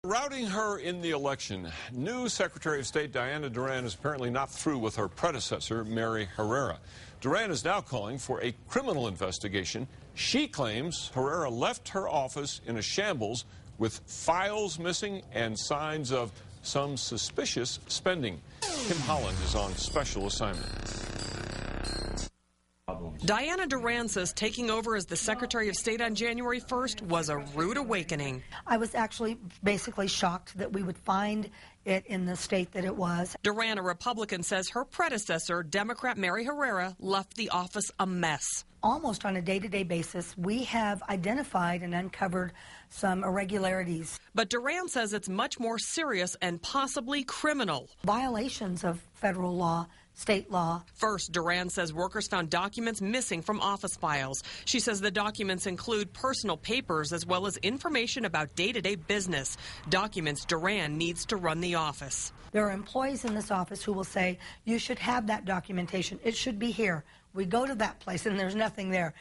Routing her in the election, new Secretary of State Dianna Durán is apparently not through with her predecessor, Mary Herrera. Durán is now calling for a criminal investigation. She claims Herrera left her office in a shambles with files missing and signs of some suspicious spending. Kim Holland is on special assignment. Dianna Durán says taking over as the Secretary of State on January 1st was a rude awakening. I was actually basically shocked that we would find it in the state that it was. Durán, a Republican, says her predecessor, Democrat Mary Herrera, left the office a mess. Almost on a day-to-day basis, we have identified and uncovered some irregularities. But Durán says it's much more serious and possibly criminal. Violations of federal law, state law. First, Durán says workers found documents missing from office files. She says the documents include personal papers as well as information about day-to-day business, documents Durán needs to run the office. There are employees in this office who will say, you should have that documentation. It should be here. We go to that place and there's nothing there.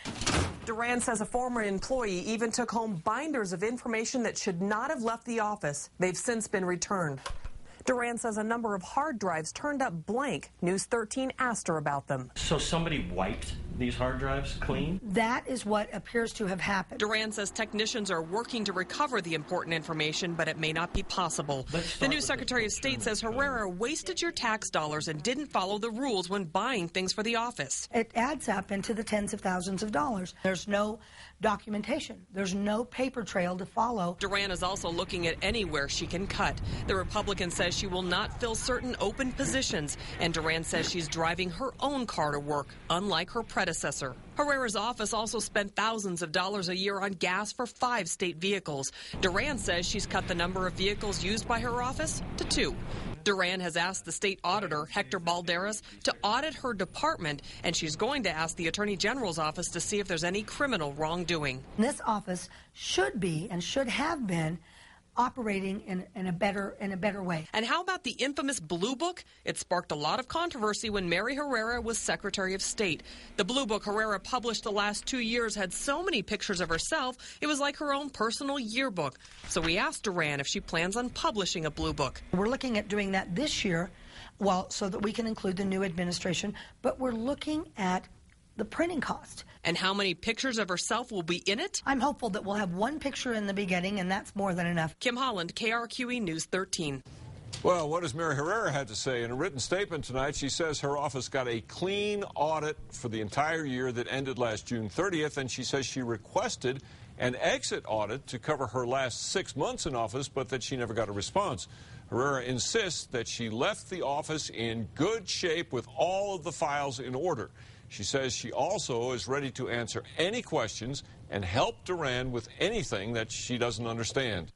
Durán says a former employee even took home binders of information that should not have left the office. They've since been returned. Durán says a number of hard drives turned up blank. News 13 asked her about them. So somebody wiped these hard drives clean? That is what appears to have happened. Durán says technicians are working to recover the important information, but it may not be possible. The new Secretary of State says Herrera wasted your tax dollars and didn't follow the rules when buying things for the office. It adds up into the tens of thousands of dollars. There's no documentation. There's no paper trail to follow. Durán is also looking at anywhere she can cut. The Republican says she will not fill certain open positions, and Durán says she's driving her own car to work, unlike her predecessor. Herrera's office also spent thousands of dollars a year on gas for 5 state vehicles. Durán says she's cut the number of vehicles used by her office to 2. Durán has asked the state auditor, Hector Balderas, to audit her department, and she's going to ask the Attorney General's office to see if there's any criminal wrongdoing. This office should be and should have been operating in a better way. And how about the infamous Blue Book? It sparked a lot of controversy when Mary Herrera was Secretary of State. The Blue Book Herrera published the last 2 years had so many pictures of herself, it was like her own personal yearbook. So we asked Durán if she plans on publishing a Blue Book. We're looking at doing that this year, well, so that we can include the new administration, but we're looking at the printing cost. And how many pictures of herself will be in it? I'm hopeful that we'll have 1 picture in the beginning, and that's more than enough. Kim Holland, KRQE News 13. Well, what has Mary Herrera had to say? In a written statement tonight, she says her office got a clean audit for the entire year that ended last June 30th, and she says she requested an exit audit to cover her last 6 months in office, but that she never got a response. Herrera insists that she left the office in good shape with all of the files in order. She says she also is ready to answer any questions and help Durán with anything that she doesn't understand.